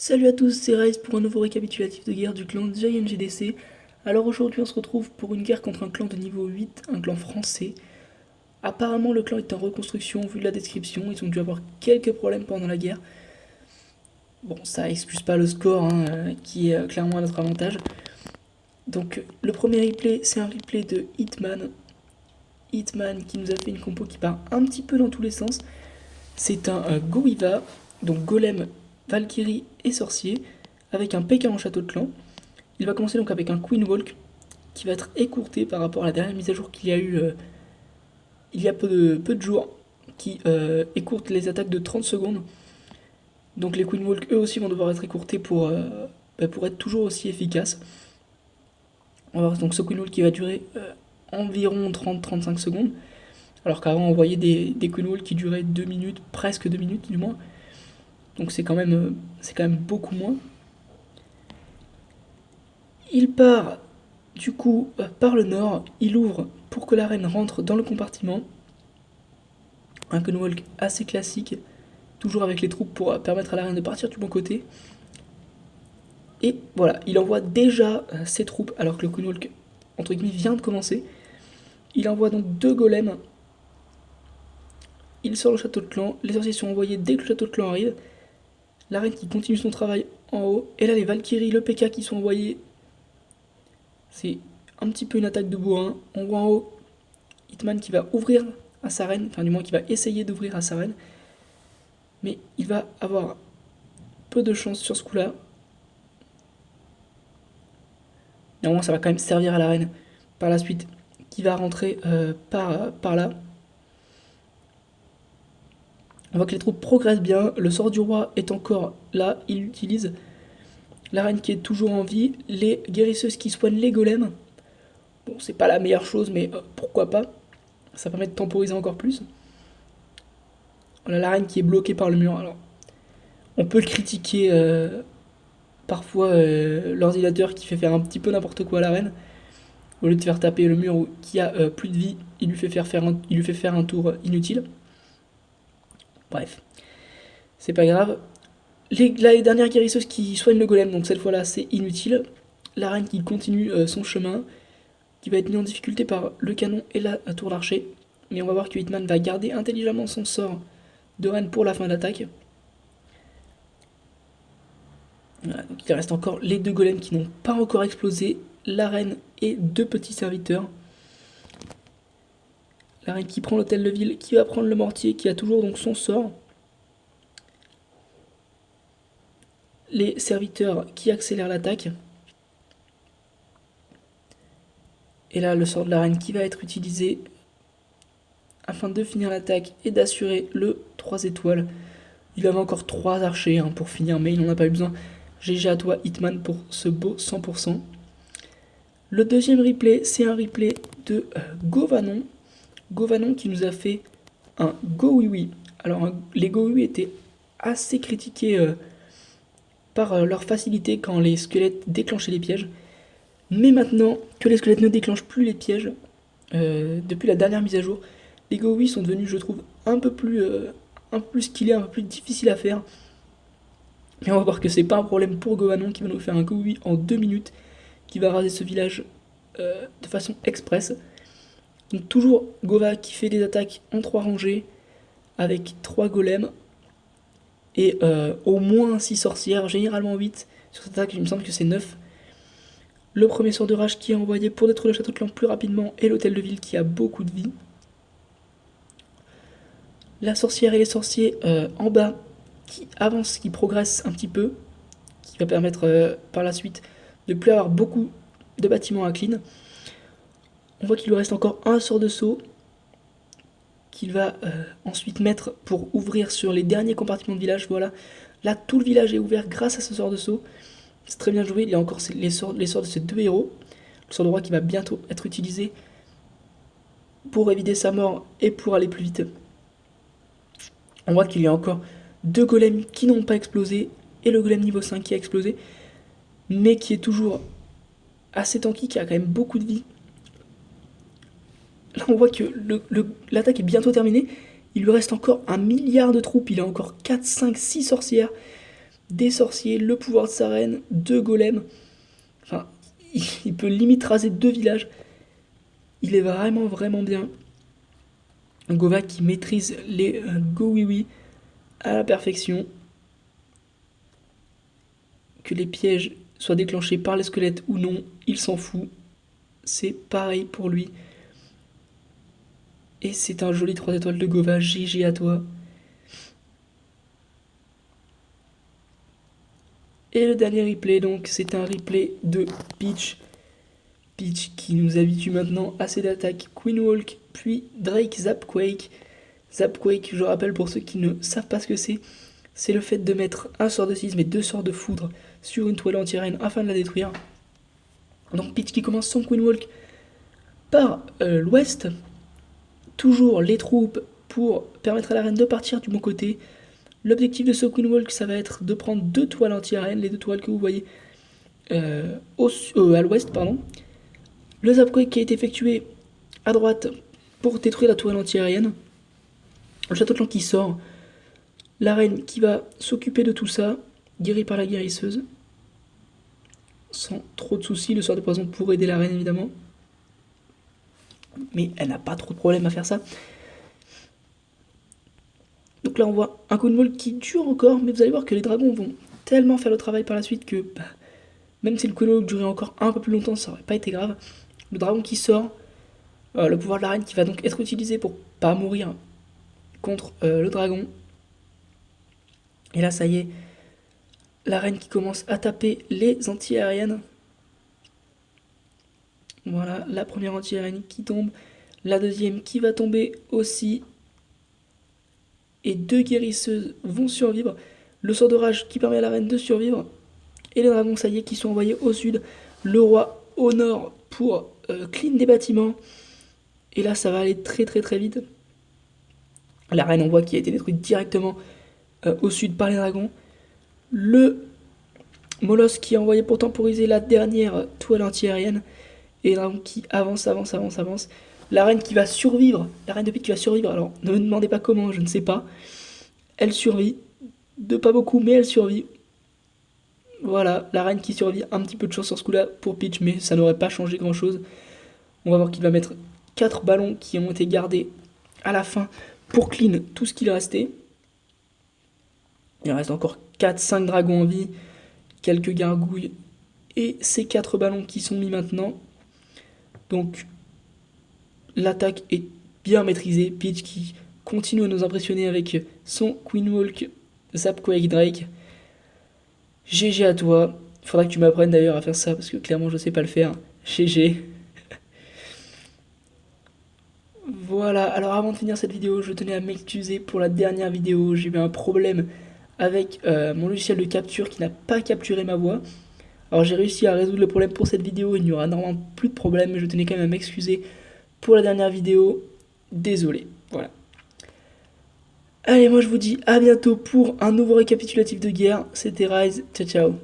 Salut à tous, c'est Rice pour un nouveau récapitulatif de guerre du clan Giant GDC. Alors aujourd'hui on se retrouve pour une guerre contre un clan de niveau 8, un clan français. Apparemment le clan est en reconstruction vu de la description, ils ont dû avoir quelques problèmes pendant la guerre. Bon, ça excuse pas le score qui est clairement à notre avantage. Donc le premier replay c'est un replay de Hitman. Hitman qui nous a fait une compo qui part un petit peu dans tous les sens. C'est un Goiva, donc golem, Valkyrie et sorcier, avec un PK en château de clan. Il va commencer donc avec un Queen Walk qui va être écourté par rapport à la dernière mise à jour qu'il y a eu il y a peu de jours, qui écourte les attaques de 30 secondes. Donc les Queen Walk eux aussi vont devoir être écourtés pour être toujours aussi efficaces. On va voir donc ce Queen Walk qui va durer environ 30-35 secondes. Alors qu'avant on voyait des Queen Walk qui duraient 2 minutes, presque 2 minutes du moins. Donc c'est quand même beaucoup moins. Il part du coup par le nord, il ouvre pour que la reine rentre dans le compartiment. Un Kunwalk assez classique, toujours avec les troupes pour permettre à la reine de partir du bon côté. Et voilà, il envoie déjà ses troupes alors que le Kunwalk entre guillemets vient de commencer. Il envoie donc deux golems. Il sort le château de clan, les sorciers sont envoyés dès que le château de clan arrive. La reine qui continue son travail en haut. Et là les Valkyries, le PK qui sont envoyés. C'est un petit peu une attaque de bourrin. On voit en haut Hitman qui va ouvrir à sa reine, enfin du moins qui va essayer d'ouvrir à sa reine. Mais il va avoir peu de chance sur ce coup-là. Néanmoins, ça va quand même servir à la reine par la suite, qui va rentrer par là. On voit que les troupes progressent bien. Le sort du roi est encore là. Il utilise la reine qui est toujours en vie. Les guérisseuses qui soignent les golems. Bon, c'est pas la meilleure chose, mais pourquoi pas. Ça permet de temporiser encore plus. On a la reine qui est bloquée par le mur. Alors, on peut le critiquer parfois l'ordinateur qui fait faire un petit peu n'importe quoi à la reine. Au lieu de faire taper le mur qui a plus de vie, il lui fait faire un tour inutile. Bref, c'est pas grave. Les dernières guérisseuses qui soignent le golem, donc cette fois-là c'est inutile. La reine qui continue son chemin, qui va être mis en difficulté par le canon et la tour d'archer. Mais on va voir que Hitman va garder intelligemment son sort de reine pour la fin d'attaque. Voilà, donc il reste encore les deux golems qui n'ont pas encore explosé, la reine et deux petits serviteurs. La reine qui prend l'hôtel de ville, qui va prendre le mortier, qui a toujours donc son sort. Les serviteurs qui accélèrent l'attaque. Et là, le sort de la reine qui va être utilisé afin de finir l'attaque et d'assurer le 3 étoiles. Il avait encore 3 archers pour finir, mais il n'en a pas eu besoin. GG à toi, Hitman, pour ce beau 100%. Le deuxième replay, c'est un replay de Govanon. Govanon qui nous a fait un Go Oui Oui. Alors, les Go Oui Oui étaient assez critiqués par leur facilité quand les squelettes déclenchaient les pièges. Mais maintenant que les squelettes ne déclenchent plus les pièges, depuis la dernière mise à jour, les Go Oui sont devenus, je trouve, un peu plus skillés, un peu plus difficiles à faire. Mais on va voir que c'est pas un problème pour Govanon qui va nous faire un Go Oui en 2 minutes, qui va raser ce village de façon express. Donc toujours Gova qui fait des attaques en 3 rangées avec 3 golems et au moins 6 sorcières, généralement 8. Sur cette attaque, il me semble que c'est 9. Le premier sort de rage qui est envoyé pour détruire le château de clan plus rapidement et l'hôtel de ville qui a beaucoup de vie. La sorcière et les sorciers en bas qui avancent, qui progressent un petit peu, qui va permettre par la suite de ne plus avoir beaucoup de bâtiments à clean. On voit qu'il lui reste encore un sort de saut qu'il va ensuite mettre pour ouvrir sur les derniers compartiments de village. Voilà, là tout le village est ouvert grâce à ce sort de saut. C'est très bien joué, il y a encore les sorts de ces deux héros. Le sort de roi qui va bientôt être utilisé pour éviter sa mort et pour aller plus vite. On voit qu'il y a encore deux golems qui n'ont pas explosé et le golem niveau 5 qui a explosé, mais qui est toujours assez tanky, qui a quand même beaucoup de vie. Là on voit que l'attaque est bientôt terminée. Il lui reste encore 1 milliard de troupes, il a encore 4, 5, 6 sorcières. des sorciers, le pouvoir de sa reine, 2 golems. Enfin, il peut limite raser 2 villages. Il est vraiment, vraiment bien. Gova qui maîtrise les Go-Oui-Oui à la perfection. Que les pièges soient déclenchés par les squelettes ou non, il s'en fout. C'est pareil pour lui. Et c'est un joli 3 étoiles de Gova, GG à toi. Et le dernier replay, donc, c'est un replay de Peach. Peach qui nous habitue maintenant à ses attaques Queen Walk, puis Drake Zapquake. Zapquake, je rappelle pour ceux qui ne savent pas ce que c'est le fait de mettre un sort de sisme et 2 sorts de foudre sur une toile anti-reine afin de la détruire. Donc Peach qui commence son Queen Walk par l'ouest, toujours les troupes pour permettre à la reine de partir du bon côté. L'objectif de ce Queen Walk, ça va être de prendre 2 toiles anti-reine, les 2 toiles que vous voyez à l'ouest, pardon. Le Zapquake qui a été effectué à droite pour détruire la toile anti-aérienne. Le château de clan qui sort. La reine qui va s'occuper de tout ça, guérie par la guérisseuse. Sans trop de soucis, le sort de poison pour aider la reine évidemment. Mais elle n'a pas trop de problème à faire ça. Donc là on voit un Queen Walk qui dure encore, mais vous allez voir que les dragons vont tellement faire le travail par la suite que même si le Queen Walk durait encore un peu plus longtemps, ça aurait pas été grave. Le dragon qui sort, le pouvoir de la reine qui va donc être utilisé pour pas mourir contre le dragon. Et là ça y est, la reine qui commence à taper les anti-aériennes. Voilà, la première anti-aérienne qui tombe, la deuxième qui va tomber aussi. Et 2 guérisseuses vont survivre. Le sort de rage qui permet à la reine de survivre. Et les dragons, ça y est, qui sont envoyés au sud. Le roi au nord pour clean des bâtiments. Et là, ça va aller très très très vite. La reine, on voit, qui a été détruite directement au sud par les dragons. Le molosse qui est envoyé pour temporiser la dernière toile anti-aérienne. Et les dragons qui avancent. La reine qui va survivre, la reine de Peach qui va survivre, alors ne me demandez pas comment, je ne sais pas. Elle survit, de pas beaucoup, mais elle survit. Voilà, la reine qui survit, un petit peu de chance sur ce coup-là pour Peach, mais ça n'aurait pas changé grand-chose. On va voir qu'il va mettre 4 ballons qui ont été gardés à la fin pour clean tout ce qu'il restait. Il reste encore 4-5 dragons en vie, quelques gargouilles, et ces 4 ballons qui sont mis maintenant. Donc l'attaque est bien maîtrisée. Peach qui continue à nous impressionner avec son Queen Walk Zapquake Drake. GG à toi. Faudra que tu m'apprennes d'ailleurs à faire ça parce que clairement je sais pas le faire. GG. Voilà, alors avant de finir cette vidéo, je tenais à m'excuser pour la dernière vidéo. J'ai eu un problème avec mon logiciel de capture qui n'a pas capturé ma voix. Alors j'ai réussi à résoudre le problème pour cette vidéo, il n'y aura normalement plus de problème, mais je tenais quand même à m'excuser pour la dernière vidéo. Désolé, voilà. Allez, moi je vous dis à bientôt pour un nouveau récapitulatif de guerre. C'était Rise, ciao ciao.